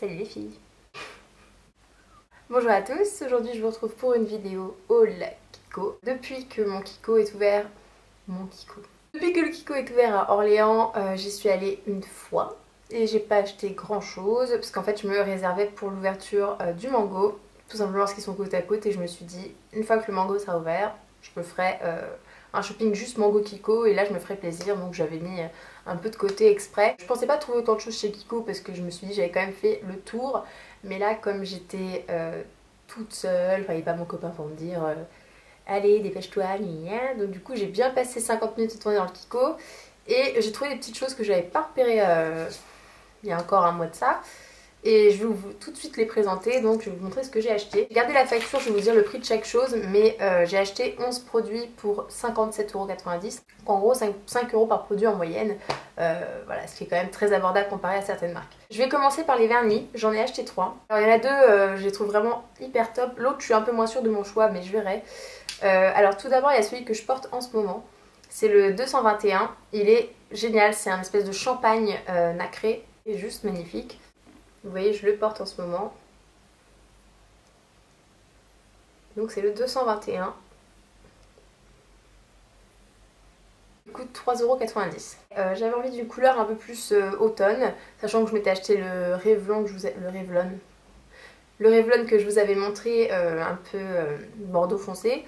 Salut les filles. Bonjour à tous, aujourd'hui je vous retrouve pour une vidéo haul Kiko. Depuis que mon Kiko est ouvert... Depuis que le Kiko est ouvert à Orléans, j'y suis allée une fois. Et j'ai pas acheté grand chose, parce qu'en fait je me réservais pour l'ouverture du Mango. Tout simplement parce qu'ils sont côte à côte et je me suis dit, une fois que le Mango sera ouvert, je me ferai un shopping juste Mango Kiko et là je me ferai plaisir. Donc j'avais mis un peu de côté exprès. Je pensais pas trouver autant de choses chez Kiko parce que je me suis dit j'avais quand même fait le tour. Mais là comme j'étais toute seule, enfin il n'y avait pas mon copain pour me dire allez dépêche-toi, donc du coup j'ai bien passé 50 minutes à tourner dans le Kiko. Et j'ai trouvé des petites choses que j'avais pas repérées il y a encore un mois de ça. Et je vais vous tout de suite les présenter, donc je vais vous montrer ce que j'ai acheté. J'ai gardé la facture, je vais vous dire le prix de chaque chose, mais j'ai acheté 11 produits pour 57,90 €. En gros 5 € par produit en moyenne, voilà, ce qui est quand même très abordable comparé à certaines marques. Je vais commencer par les vernis, j'en ai acheté 3. Alors il y en a deux, je les trouve vraiment hyper top, l'autre je suis un peu moins sûre de mon choix, mais je verrai. Alors tout d'abord il y a celui que je porte en ce moment, c'est le 221, il est génial, c'est un espèce de champagne nacré, il est juste magnifique. Vous voyez, je le porte en ce moment. Donc c'est le 221. Il coûte 3,90 €. J'avais envie d'une couleur un peu plus automne, sachant que je m'étais acheté le Revlon que je vous avais montré, un peu bordeaux foncé.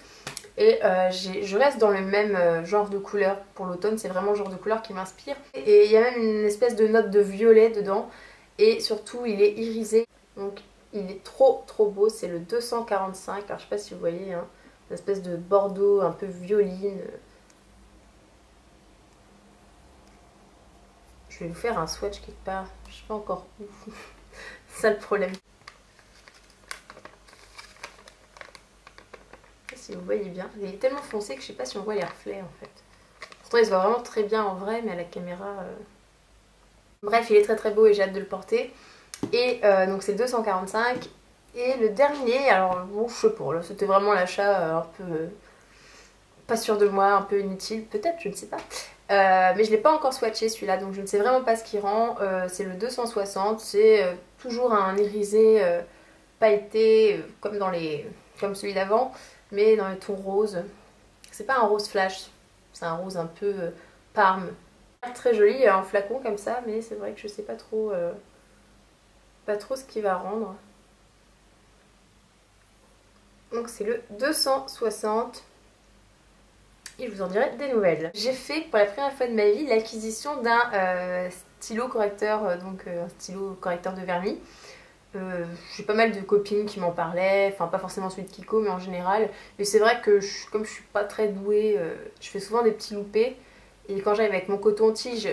Et je reste dans le même genre de couleur pour l'automne, c'est vraiment le genre de couleur qui m'inspire. Et il y a même une espèce de note de violet dedans. Et surtout il est irisé, donc il est trop beau, c'est le 245, alors je sais pas si vous voyez, hein, une espèce de bordeaux un peu violine. Je vais vous faire un swatch quelque part, je sais pas encore où, c'est ça le problème. Je sais pas si vous voyez bien, il est tellement foncé que je sais pas si on voit les reflets en fait. Pourtant il se voit vraiment très bien en vrai, mais à la caméra... Bref, il est très beau et j'ai hâte de le porter. Et donc c'est 245. Et le dernier, alors bon, je sais pas, là c'était vraiment l'achat un peu pas sûr de moi, un peu inutile, peut-être, je ne sais pas. Mais je l'ai pas encore swatché celui-là, donc je ne sais vraiment pas ce qui rend. C'est le 260, c'est toujours un irisé pailleté comme celui d'avant, mais dans les tons roses. C'est pas un rose flash, c'est un rose un peu parme. Très joli en flacon comme ça, mais c'est vrai que je sais pas trop ce qu'il va rendre. Donc c'est le 260 et je vous en dirai des nouvelles. J'ai fait pour la première fois de ma vie l'acquisition d'un stylo correcteur, donc un stylo correcteur de vernis. J'ai pas mal de copines qui m'en parlaient, enfin pas forcément celui de Kiko mais en général. Mais c'est vrai que comme je suis pas très douée, je fais souvent des petits loupés. Et quand j'arrive avec mon coton-tige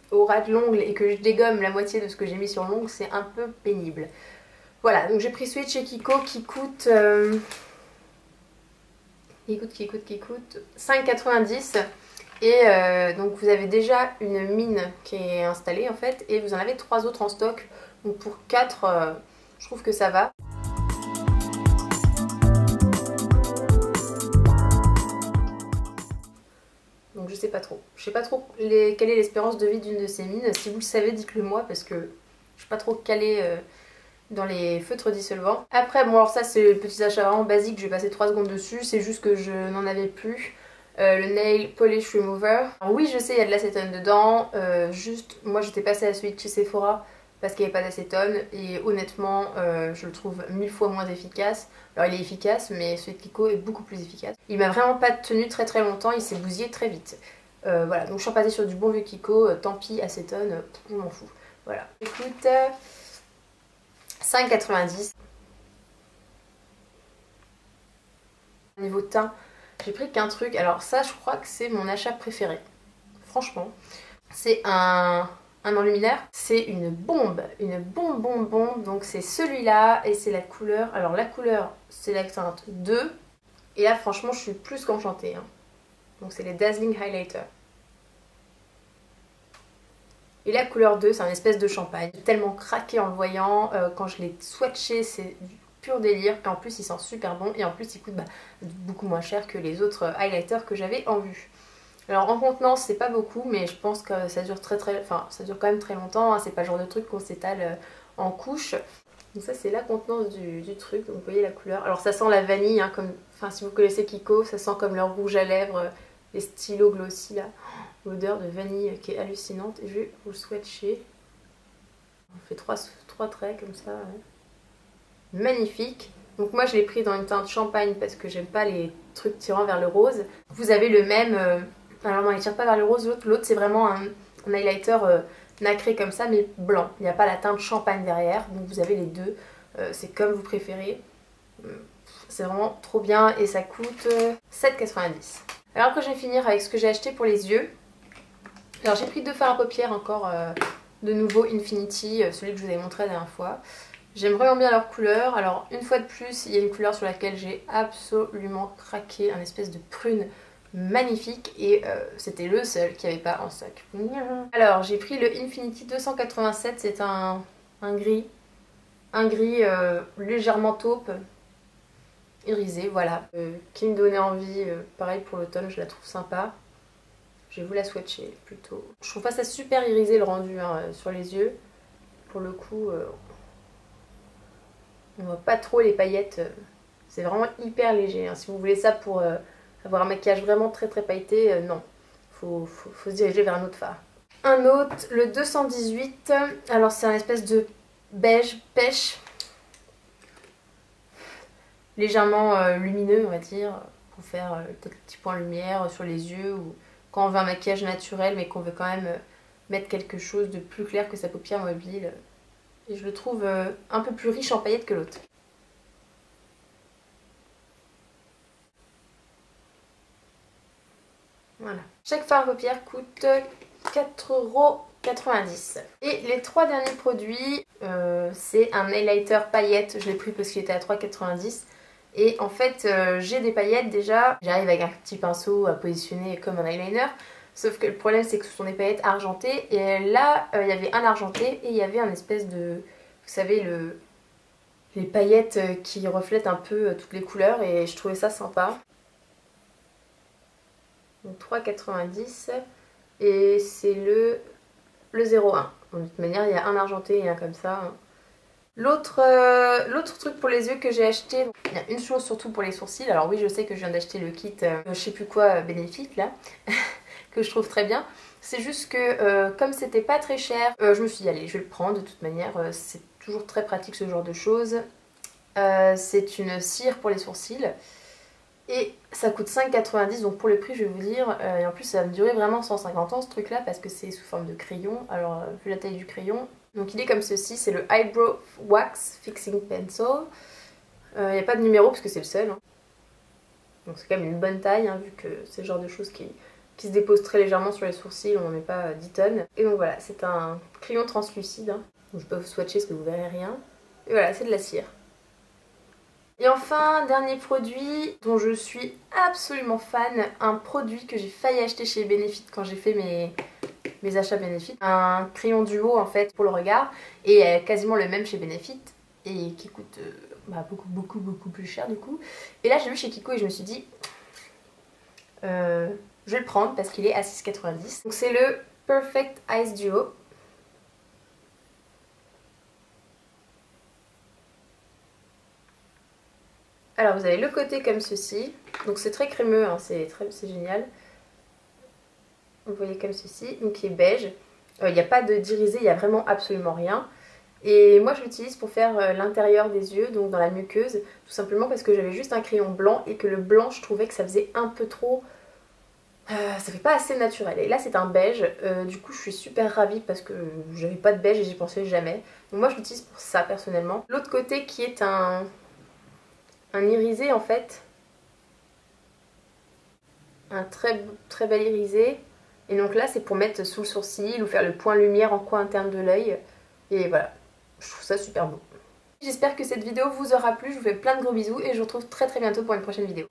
au ras de l'ongle et que je dégomme la moitié de ce que j'ai mis sur l'ongle, c'est un peu pénible. Voilà, donc j'ai pris celui de chez Kiko qui coûte 5,90 €. Et donc vous avez déjà une mine qui est installée en fait, et vous en avez 3 autres en stock. Donc pour 4, je trouve que ça va. Donc je sais pas trop. Je sais pas trop quelle est l'espérance de vie d'une de ces mines. Si vous le savez, dites-le moi parce que je suis pas trop calée dans les feutres dissolvants. Après, bon alors ça c'est le petit achat vraiment basique, je vais passer 3 secondes dessus. C'est juste que je n'en avais plus. Le Nail Polish Remover. Alors oui, je sais, il y a de l'acétone dedans. Juste, moi j'étais passée à celui de chez Sephora parce qu'il n'y avait pas d'acétone. Et honnêtement, je le trouve 1000 fois moins efficace. Alors il est efficace, mais celui de Kiko est beaucoup plus efficace. Il m'a vraiment pas tenu très longtemps, il s'est bousillé très vite. Voilà, donc je suis repassée sur du bon vieux Kiko, tant pis, acétone, je m'en fous. Voilà. Écoute, 5,90 €. Niveau teint, j'ai pris qu'un truc, alors ça je crois que c'est mon achat préféré. Franchement, c'est un enluminaire, c'est une bombe, donc c'est celui-là et c'est la couleur, alors la couleur c'est la teinte 2 et là franchement je suis plus qu'enchantée, hein. Donc c'est les Dazzling Highlighter. Et la couleur 2 c'est un espèce de champagne, j'ai tellement craqué en le voyant, quand je l'ai swatché c'est du pur délire et en plus il sent super bon et en plus il coûte beaucoup moins cher que les autres highlighters que j'avais en vue. Alors en contenance c'est pas beaucoup mais je pense que ça dure ça dure quand même très longtemps, hein. C'est pas le genre de truc qu'on s'étale en couche. Donc ça c'est la contenance du truc, donc vous voyez la couleur. Alors ça sent la vanille, hein, comme, enfin si vous connaissez Kiko, ça sent comme leur rouge à lèvres, les stylos glossy là. L'odeur de vanille qui est hallucinante. Et je vais vous le swatcher. On fait trois traits comme ça. Ouais. Magnifique. Donc moi je l'ai pris dans une teinte champagne parce que j'aime pas les trucs tirant vers le rose. Vous avez le même, alors non il tire pas vers le rose, l'autre c'est vraiment un highlighter nacré comme ça mais blanc. Il n'y a pas la teinte champagne derrière, donc vous avez les deux. C'est comme vous préférez. C'est vraiment trop bien et ça coûte 7,90. Alors après je vais finir avec ce que j'ai acheté pour les yeux. Alors j'ai pris deux fards à paupières encore de nouveau Infinity, celui que je vous avais montré la dernière fois. J'aime vraiment bien leur couleur. Alors une fois de plus, il y a une couleur sur laquelle j'ai absolument craqué, un espèce de prune magnifique et c'était le seul qui n'y avait pas en stock. Alors j'ai pris le Infinity 287, c'est un gris, légèrement taupe, irisé, voilà, qui me donnait envie, pareil pour l'automne, je la trouve sympa. Je vais vous la swatcher plutôt. Je trouve pas ça super irisé le rendu hein, sur les yeux, pour le coup... on voit pas trop les paillettes, c'est vraiment hyper léger. Hein. Si vous voulez ça pour avoir un maquillage vraiment très pailleté, non. Faut se diriger vers un autre fard. Un autre, le 218, alors c'est un espèce de beige pêche. Légèrement lumineux on va dire, pour faire peut-être un petit point lumière sur les yeux ou quand on veut un maquillage naturel mais qu'on veut quand même mettre quelque chose de plus clair que sa paupière mobile. Et je le trouve un peu plus riche en paillettes que l'autre. Voilà. Chaque fard à paupières coûte 4,90 €. Et les trois derniers produits, c'est un highlighter paillettes. Je l'ai pris parce qu'il était à 3,90 €. Et en fait, j'ai des paillettes déjà. J'arrive avec un petit pinceau à positionner comme un eyeliner. Sauf que le problème c'est que ce sont des paillettes argentées et là il y avait un argenté et il y avait un espèce de, vous savez les paillettes qui reflètent un peu toutes les couleurs et je trouvais ça sympa. Donc 3,90 € et c'est le 01. De toute manière il y a un argenté et un comme ça. L'autre truc pour les yeux que j'ai acheté, il y a une chose surtout pour les sourcils. Alors oui je sais que je viens d'acheter le kit je sais plus quoi bénéfique là. Que je trouve très bien. C'est juste que comme c'était pas très cher, je me suis dit allez je vais le prendre de toute manière, c'est toujours très pratique ce genre de choses. C'est une cire pour les sourcils et ça coûte 5,90 € donc pour le prix je vais vous dire, et en plus ça va me durer vraiment 150 ans ce truc là parce que c'est sous forme de crayon. Alors vu la taille du crayon, donc il est comme ceci, c'est le Eyebrow Wax Fixing Pencil. Il n'y a pas de numéro parce que c'est le seul. Hein. Donc c'est quand même une bonne taille hein, vu que c'est le genre de choses qui se dépose très légèrement sur les sourcils, on n'en met pas 10 tonnes. Et donc voilà, c'est un crayon translucide. Hein. Donc je peux vous swatcher parce que vous verrez rien. Et voilà, c'est de la cire. Et enfin, dernier produit dont je suis absolument fan, un produit que j'ai failli acheter chez Benefit quand j'ai fait mes achats Benefit. Un crayon duo en fait pour le regard et quasiment le même chez Benefit et qui coûte beaucoup plus cher du coup. Et là j'ai vu chez Kiko et je me suis dit... je vais le prendre parce qu'il est à 6,90 €. Donc c'est le Perfect Eyes Duo. Alors vous avez le côté comme ceci. Donc c'est très crémeux, hein, c'est génial. Vous voyez comme ceci, donc qui est beige. Il n'y a pas d'irisé, il n'y a vraiment absolument rien. Et moi je l'utilise pour faire l'intérieur des yeux, donc dans la muqueuse. Tout simplement parce que j'avais juste un crayon blanc et que le blanc je trouvais que ça faisait un peu trop... ça fait pas assez naturel. Et là c'est un beige, du coup je suis super ravie parce que j'avais pas de beige et j'y pensais jamais. Donc moi je l'utilise pour ça personnellement. L'autre côté qui est un irisé en fait. Un très bel irisé. Et donc là c'est pour mettre sous le sourcil ou faire le point lumière en coin interne de l'œil. Et voilà, je trouve ça super beau. J'espère que cette vidéo vous aura plu, je vous fais plein de gros bisous et je vous retrouve très bientôt pour une prochaine vidéo.